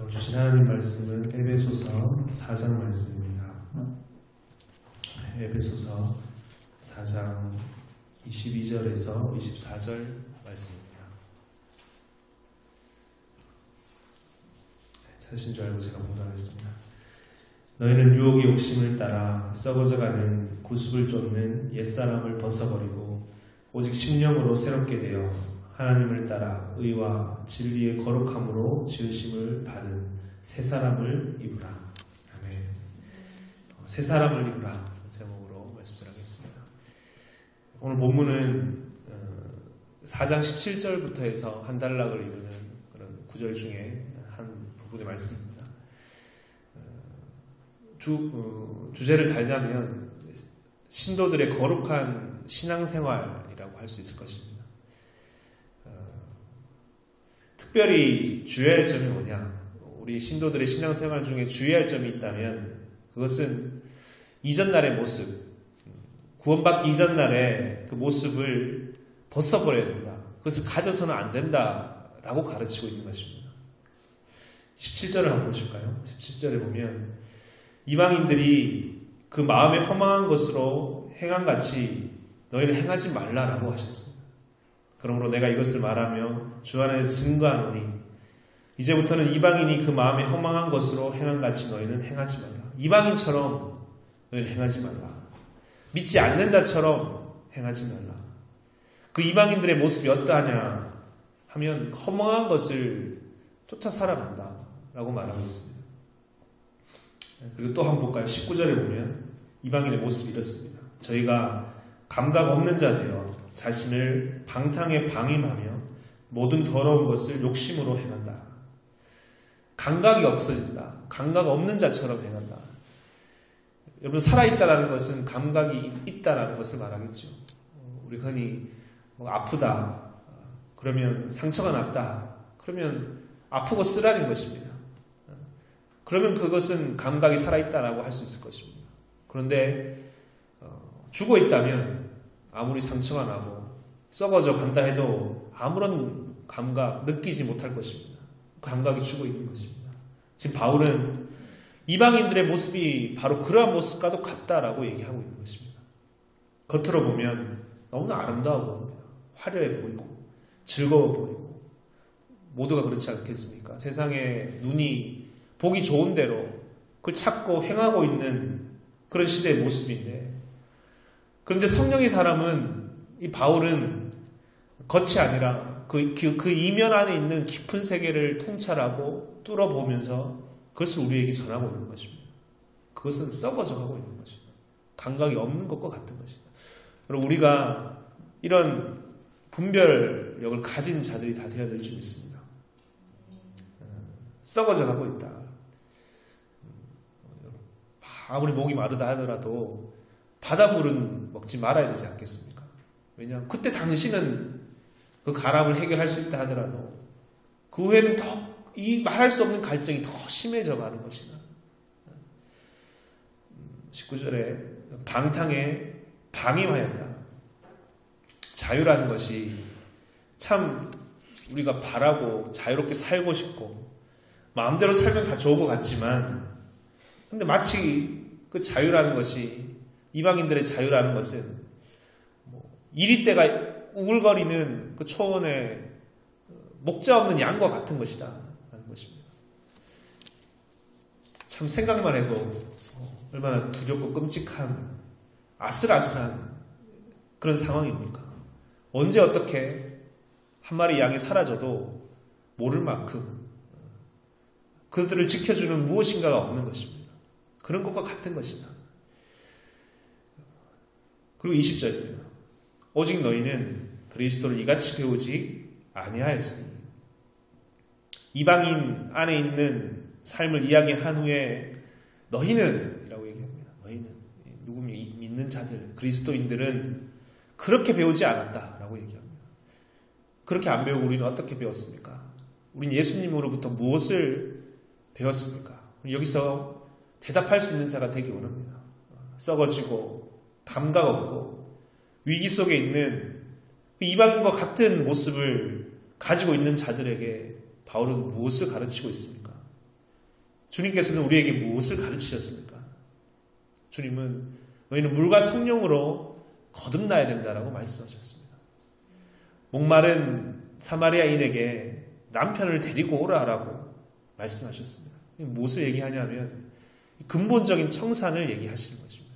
주신 하나님 말씀은 에베소서 4장 말씀입니다. 에베소서 4장 22절에서 24절 말씀입니다. 사실인 줄 알고 제가 봉독하겠습니다. 너희는 유혹의 욕심을 따라 썩어져가는 구습을 쫓는 옛사람을 벗어버리고 오직 심령으로 새롭게 되어 하나님을 따라 의와 진리의 거룩함으로 지으심을 받은 새 사람을 입으라. 아멘. 새 사람을 입으라 제목으로 말씀 전하겠습니다. 오늘 본문은 4장 17절부터 해서 한 단락을 이루는 그런 구절 중에 한 부분의 말씀입니다. 주제를 달자면 신도들의 거룩한 신앙생활이라고 할 수 있을 것입니다. 특별히 주의할 점이 뭐냐? 우리 신도들의 신앙생활 중에 주의할 점이 있다면 그것은 이전날의 모습, 구원받기 이전날의 그 모습을 벗어버려야 된다. 그것을 가져서는 안 된다라고 가르치고 있는 것입니다. 17절을 한번 보실까요? 17절에 보면 이방인들이 그 마음에 허망한 것으로 행한같이 너희를 행하지 말라라고 하셨습니다. 그러므로 내가 이것을 말하며 주 안에서 증거하노니 이제부터는 이방인이 그 마음에 허망한 것으로 행한같이 너희는 행하지 말라. 이방인처럼 너희는 행하지 말라. 믿지 않는 자처럼 행하지 말라. 그 이방인들의 모습이 어떠하냐 하면 허망한 것을 쫓아 살아간다 라고 말하고 있습니다. 그리고 또 한번 볼까요? 19절에 보면 이방인의 모습이 이렇습니다. 저희가 감각 없는 자 되어 자신을 방탕에 방임하며 모든 더러운 것을 욕심으로 행한다. 감각이 없어진다. 감각 없는 자처럼 행한다. 여러분, 살아있다라는 것은 감각이 있다라는 것을 말하겠죠. 우리 흔히 아프다. 그러면 상처가 났다. 그러면 아프고 쓰라린 것입니다. 그러면 그것은 감각이 살아있다라고 할 수 있을 것입니다. 그런데 죽어 있다면 아무리 상처가 나고 썩어져 간다 해도 아무런 감각 느끼지 못할 것입니다. 그 감각이 죽어 있는 것입니다. 지금 바울은 이방인들의 모습이 바로 그러한 모습과도 같다라고 얘기하고 있는 것입니다. 겉으로 보면 너무나 아름다워 보입니다. 화려해 보이고 즐거워 보이고 모두가 그렇지 않겠습니까? 세상에 눈이 보기 좋은 대로 그걸 찾고 행하고 있는 그런 시대의 모습인데, 그런데 성령의 사람은, 이 바울은 겉이 아니라 그 이면 안에 있는 깊은 세계를 통찰하고 뚫어보면서 그것을 우리에게 전하고 있는 것입니다. 그것은 썩어져 가고 있는 것입니다. 감각이 없는 것과 같은 것이다. 그리고 우리가 이런 분별력을 가진 자들이 다 되어야 될 줄 믿습니다. 썩어져 가고 있다. 아무리 목이 마르다 하더라도 바닷물은 먹지 말아야 되지 않겠습니까? 왜냐하면 그때 당신은 그 가람을 해결할 수 있다 하더라도 그 후에는 이 말할 수 없는 갈증이 더 심해져 가는 것이다. 19절에 방탕에 방임하였다. 자유라는 것이 참 우리가 바라고 자유롭게 살고 싶고 마음대로 살면 다 좋은 것 같지만, 근데 마치 그 자유라는 것이, 이방인들의 자유라는 것은 이리떼가 우글거리는 그 초원의 목자 없는 양과 같은 것이다 라는 것입니다. 참 생각만 해도 얼마나 두렵고 끔찍한 아슬아슬한 그런 상황입니까? 언제 어떻게 한 마리 양이 사라져도 모를 만큼 그들을 지켜주는 무엇인가가 없는 것입니다. 그런 것과 같은 것이다. 그리고 20절입니다. 오직 너희는 그리스도를 이같이 배우지 아니하였으니. 이방인 안에 있는 삶을 이야기한 후에 너희는 이라고 얘기합니다. 너희는 누구며 믿는 자들, 그리스도인들은 그렇게 배우지 않았다라고 얘기합니다. 그렇게 안 배우고 우리는 어떻게 배웠습니까? 우리는 예수님으로부터 무엇을 배웠습니까? 여기서 대답할 수 있는 자가 되기 원합니다. 썩어지고 감각 없고 위기 속에 있는 그 이방인과 같은 모습을 가지고 있는 자들에게 바울은 무엇을 가르치고 있습니까? 주님께서는 우리에게 무엇을 가르치셨습니까? 주님은 너희는 물과 성령으로 거듭나야 된다라고 말씀하셨습니다. 목마른 사마리아인에게 남편을 데리고 오라라고 말씀하셨습니다. 무엇을 얘기하냐면 근본적인 청산을 얘기하시는 것입니다.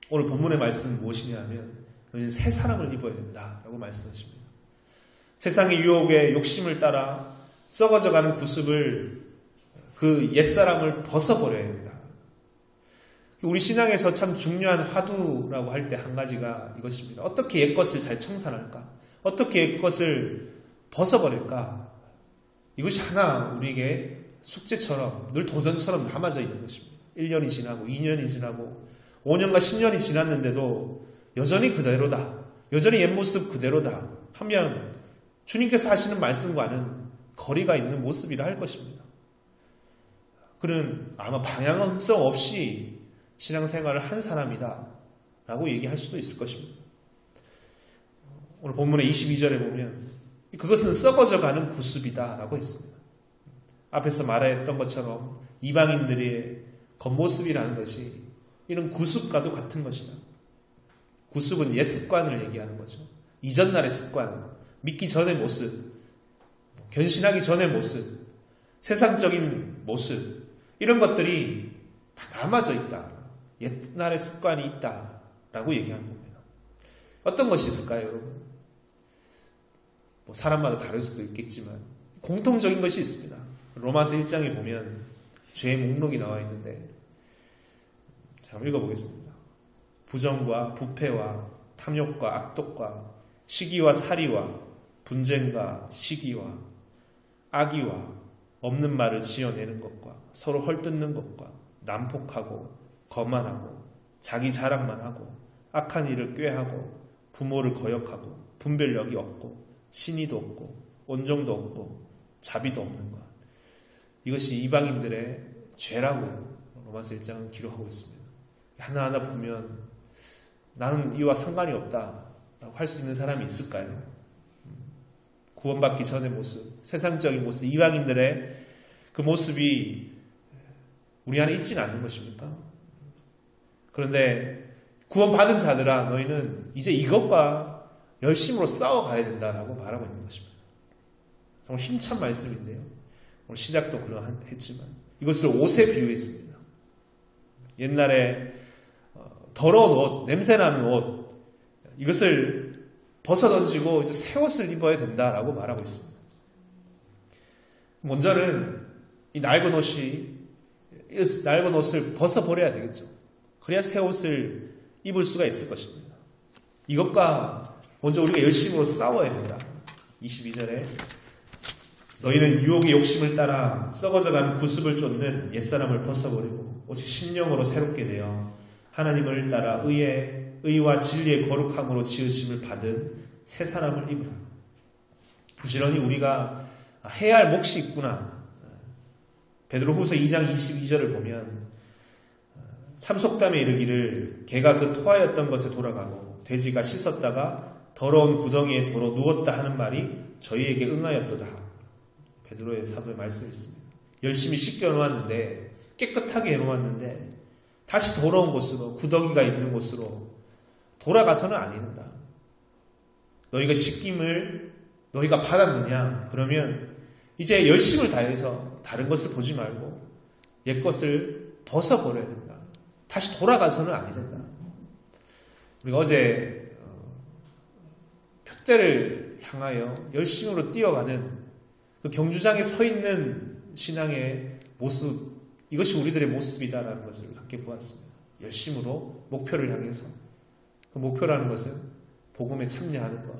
오늘 본문의 말씀은 무엇이냐 하면 너희는 새 사람을 입어야 된다라고 말씀하십니다. 세상의 유혹에 욕심을 따라 썩어져가는 구습을 그 옛사람을 벗어버려야 된다. 우리 신앙에서 참 중요한 화두라고 할 때 한 가지가 이것입니다. 어떻게 옛것을 잘 청산할까? 어떻게 옛것을 벗어버릴까? 이것이 하나 우리에게 숙제처럼 늘 도전처럼 남아져 있는 것입니다. 1년이 지나고 2년이 지나고 5년과 10년이 지났는데도 여전히 그대로다. 여전히 옛 모습 그대로다. 하면 주님께서 하시는 말씀과는 거리가 있는 모습이라 할 것입니다. 그는 아마 방향성 없이 신앙생활을 한 사람이다 라고 얘기할 수도 있을 것입니다. 오늘 본문의 22절에 보면 그것은 썩어져가는 구습이다 라고 했습니다. 앞에서 말했던 것처럼 이방인들의 겉모습이라는 것이 이런 구습과도 같은 것이다. 구습은 옛 습관을 얘기하는 거죠. 이전날의 습관, 믿기 전의 모습, 견신하기 전의 모습, 세상적인 모습, 이런 것들이 다 남아져 있다. 옛날의 습관이 있다라고 얘기하는 겁니다. 어떤 것이 있을까요, 여러분? 사람마다 다를 수도 있겠지만 공통적인 것이 있습니다. 로마서 1장에 보면 죄의 목록이 나와 있는데 자, 한번 읽어보겠습니다. 부정과 부패와 탐욕과 악독과 시기와 살이와 분쟁과 시기와 악의와 없는 말을 지어내는 것과 서로 헐뜯는 것과 난폭하고 거만하고 자기 자랑만 하고 악한 일을 꾀하고 부모를 거역하고 분별력이 없고 신의도 없고 온정도 없고 자비도 없는 것. 이것이 이방인들의 죄라고 로마서 1장은 기록하고 있습니다. 하나하나 보면 나는 이와 상관이 없다라고 할 수 있는 사람이 있을까요? 구원받기 전의 모습, 세상적인 모습, 이방인들의 그 모습이 우리 안에 있지는 않는 것입니까? 그런데 구원받은 자들아 너희는 이제 이것과 열심으로 싸워가야 된다라고 말하고 있는 것입니다. 정말 힘찬 말씀인데요. 오늘 시작도 그러했지만 이것을 옷에 비유했습니다. 옛날에 더러운 옷, 냄새나는 옷 이것을 벗어던지고 이제 새 옷을 입어야 된다라고 말하고 있습니다. 먼저는 이 낡은 옷을 벗어버려야 되겠죠. 그래야 새 옷을 입을 수가 있을 것입니다. 이것과 먼저 우리가 열심으로 싸워야 된다. 22절에 너희는 유혹의 욕심을 따라 썩어져가는 구습을 쫓는 옛사람을 벗어버리고 오직 심령으로 새롭게 되어 하나님을 따라 의와 진리의 거룩함으로 지으심을 받은 새 사람을 입으라. 부지런히 우리가 해야 할 몫이 있구나. 베드로후서 2장 22절을 보면 참속담에 이르기를 개가 그 토하였던 것에 돌아가고 돼지가 씻었다가 더러운 구덩이에 도로 누웠다 하는 말이 저희에게 응하였도다. 베드로의 사도의 말씀이 있습니다. 열심히 씻겨 놓았는데 깨끗하게 해놓았는데 다시 더러운 곳으로 구덩이가 있는 곳으로 돌아가서는 안 된다. 너희가 씻김을 너희가 받았느냐? 그러면 이제 열심을 다해서 다른 것을 보지 말고 옛것을 벗어버려야 된다. 다시 돌아가서는 아니 된다. 우리가 어제 표대를 향하여 열심으로 뛰어가는 그 경주장에 서 있는 신앙의 모습, 이것이 우리들의 모습이다라는 것을 함께 보았습니다. 열심으로 목표를 향해서 그 목표라는 것은 복음에 참여하는 것,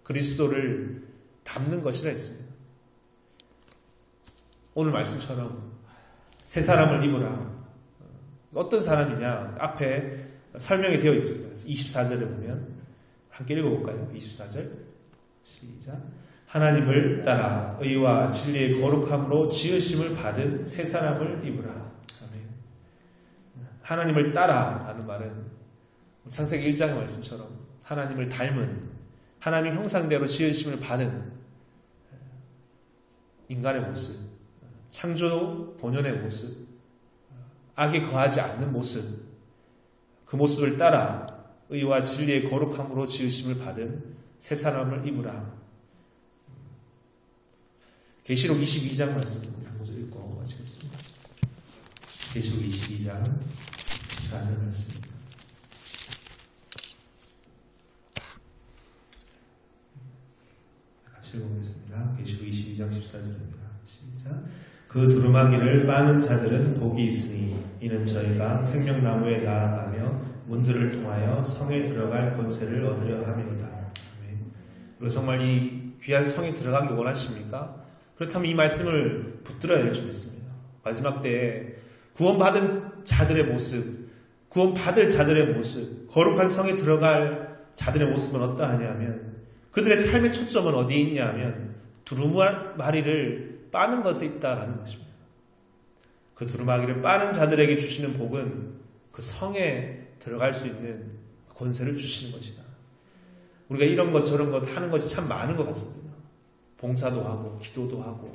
그리스도를 담는 것이라 했습니다. 오늘 말씀처럼 새 사람을 입으라. 어떤 사람이냐? 앞에 설명이 되어 있습니다. 24절에 보면 함께 읽어볼까요? 24절 시작. 하나님을 따라 의와 진리의 거룩함으로 지으심을 받은 새 사람을 입으라. 아멘. 하나님을 따라라는 말은 창세기 1장의 말씀처럼 하나님을 닮은 하나님 형상대로 지으심을 받은 인간의 모습, 창조 본연의 모습, 악에 거하지 않는 모습, 그 모습을 따라 의와 진리의 거룩함으로 지으심을 받은 새 사람을 입으라. 계시록 22장 말씀 한 구절 읽고 마치겠습니다. 계시록 22장 14절 말씀입니다. 같이 읽어보겠습니다. 계시록 22장 14절입니다. 시작. 그 두루마기를 빠는 자들은 복이 있으니 이는 저희가 생명나무에 나아가며 문들을 통하여 성에 들어갈 권세를 얻으려 함이로다. 그리고 정말 이 귀한 성에 들어가기 원하십니까? 그렇다면 이 말씀을 붙들어야 될 줄 믿습니다. 마지막 때에 구원받은 자들의 모습, 구원받을 자들의 모습, 거룩한 성에 들어갈 자들의 모습은 어떠하냐면 그들의 삶의 초점은 어디에 있냐면 두루마리를 빠는 것에 있다라는 것입니다. 그 두루마기를 빠는 자들에게 주시는 복은 그 성에 들어갈 수 있는 권세를 주시는 것이다. 우리가 이런 것 저런 것 하는 것이 참 많은 것 같습니다. 봉사도 하고 기도도 하고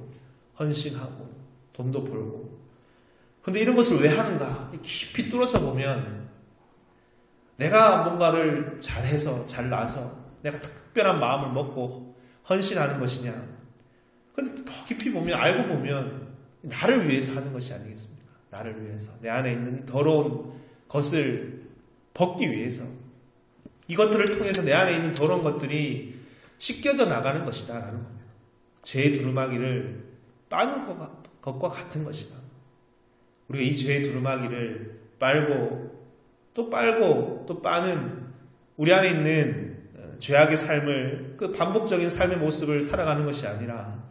헌신하고 돈도 벌고. 그런데 이런 것을 왜 하는가? 깊이 뚫어서 보면 내가 뭔가를 잘해서 잘나서 내가 특별한 마음을 먹고 헌신하는 것이냐? 그런데 더 깊이 보면 알고 보면 나를 위해서 하는 것이 아니겠습니까? 나를 위해서 내 안에 있는 더러운 것을 벗기 위해서 이것들을 통해서 내 안에 있는 더러운 것들이 씻겨져 나가는 것이다 라는 겁니다. 죄의 두루마기를 빠는 것과 같은 것이다. 우리가 이 죄의 두루마기를 빨고 또 빠는 우리 안에 있는 죄악의 삶을 그 반복적인 삶의 모습을 살아가는 것이 아니라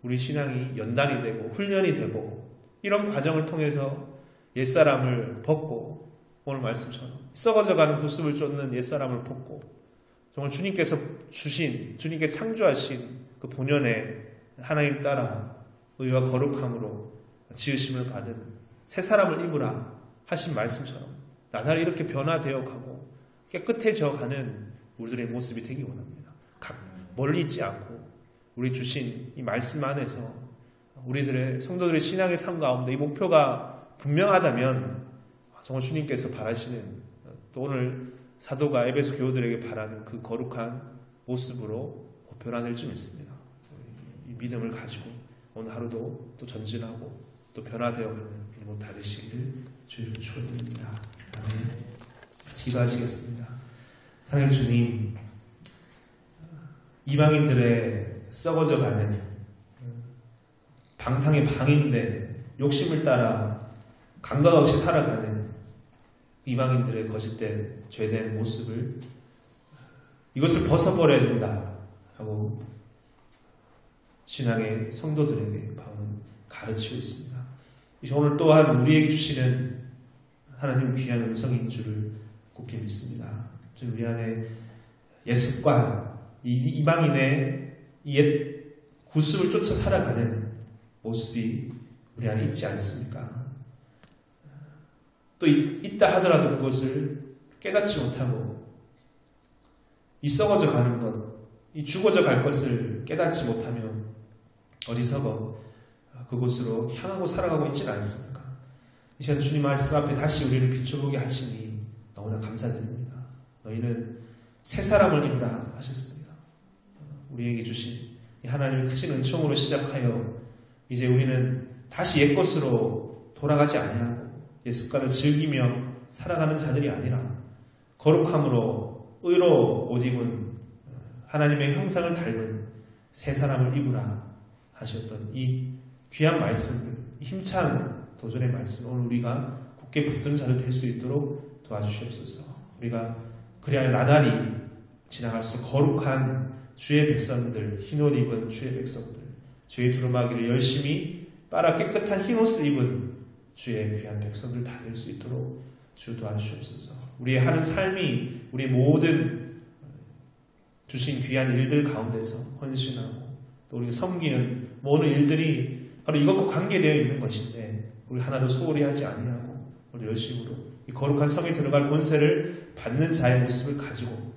우리 신앙이 연단이 되고 훈련이 되고 이런 과정을 통해서 옛사람을 벗고 오늘 말씀처럼 썩어져가는 구습을 쫓는 옛사람을 벗고 정말 주님께서 주신 주님께 창조하신 그 본연의 하나님 따라 의와 거룩함으로 지으심을 받은 새 사람을 입으라 하신 말씀처럼 나날이 이렇게 변화되어 가고 깨끗해져 가는 우리들의 모습이 되기 원합니다. 멀리 있지 않고 우리 주신 이 말씀 안에서 우리들의 성도들의 신앙의 삶 가운데 이 목표가 분명하다면 정말 주님께서 바라시는 또 오늘 사도가 에베소 교우들에게 바라는 그 거룩한 모습으로 변화될 줄 믿습니다. 이 믿음을 가지고 오늘 하루도 또 전진하고 또 변화되어가는 일못 다되시기를 주님 축원드립니다. 기도하시겠습니다. 사랑의 주님, 이방인들의 썩어져가는 방탕의 방임된 욕심을 따라 감각 없이 살아가는 이방인들의 거짓된 죄된 모습을 이것을 벗어버려야 된다 하고 신앙의 성도들에게 바울은 가르치고 있습니다. 오늘 또한 우리에게 주시는 하나님 귀한 음성인 줄을 굳게 믿습니다. 우리 안에 옛 습관, 이방인의 옛 구습을 쫓아 살아가는 모습이 우리 안에 있지 않습니까? 또 있다 하더라도 그것을 깨닫지 못하고 이 썩어져 가는 것, 이 죽어져 갈 것을 깨닫지 못하면 어리석어 그곳으로 향하고 살아가고 있지는 않습니까? 이 시간 주님 말씀 앞에 다시 우리를 비춰보게 하시니 너무나 감사드립니다. 너희는 새 사람을 입으라 하셨습니다. 우리에게 주신 이 하나님의 크신 은총으로 시작하여 이제 우리는 다시 옛것으로 돌아가지 아니하고 옛 습관을 즐기며 살아가는 자들이 아니라 거룩함으로 의로 옷 입은 하나님의 형상을 닮은 새 사람을 입으라 하셨던 이 귀한 말씀을 힘찬 도전의 말씀 오늘 우리가 굳게 붙드는 자들 될 수 있도록 도와주시옵소서. 우리가 그래야 나날이 지나갈수록 거룩한 주의 백성들, 흰옷 입은 주의 백성들, 주의 두루마기를 열심히 빨아 깨끗한 흰옷을 입은 주의 귀한 백성들 다 될 수 있도록 주 도와주시옵소서. 우리의 하는 삶이 우리 모든 주신 귀한 일들 가운데서 헌신하고 또 우리가 섬기는 모든 일들이 바로 이것과 관계되어 있는 것인데 우리 하나도 소홀히 하지 아니하고 우리 열심으로 이 거룩한 성에 들어갈 권세를 받는 자의 모습을 가지고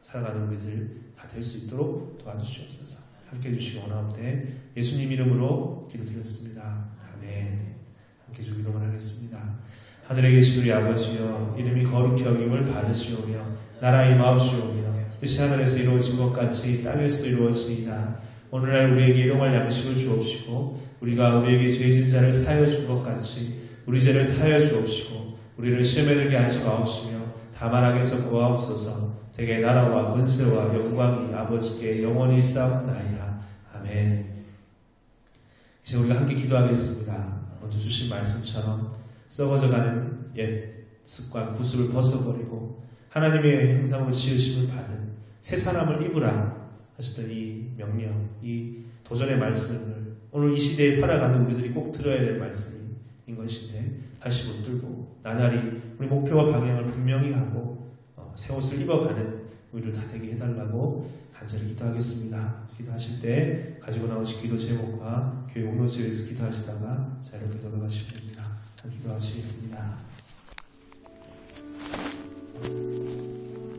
살아가는 우리들 다 될 수 있도록 도와주시옵소서. 함께 해주시기 원하옵되 예수님 이름으로 기도드렸습니다. 아멘. 함께 주 기도를 하겠습니다. 하늘에 계신 우리 아버지여, 이름이 거룩히 여김을 받으시오며 나라 임하옵시오며 뜻이 하늘에서 이루어진 것 같이 땅에서도 이루어지이다. 오늘날 우리에게 일용할 양식을 주옵시고 우리가 우리에게 죄진 자를 사하여 준 것 같이 우리 죄를 사하여 주옵시고 우리를 시험에 들게 하지 마옵시며 다만 악에서 구하옵소서. 대개 나라와 권세와 영광이 아버지께 영원히 쌓옵나이다. 아멘. 이제 우리가 함께 기도하겠습니다. 먼저 주신 말씀처럼 썩어져가는 옛 습관, 구습을 벗어버리고 하나님의 형상으로 지으심을 받은 새 사람을 입으라 하셨던 이 명령, 이 도전의 말씀을 오늘 이 시대에 살아가는 우리들이 꼭 들어야 될 말씀인 것인데 다시 붙들고 나날이 우리 목표와 방향을 분명히 하고 새 옷을 입어가는 우리를 다 되게 해달라고 간절히 기도하겠습니다. 기도하실 때 가지고 나오신 기도 제목과 교회 공동체에서 기도하시다가 자유롭게 돌아가시면 됩니다. 기도하시겠습니다.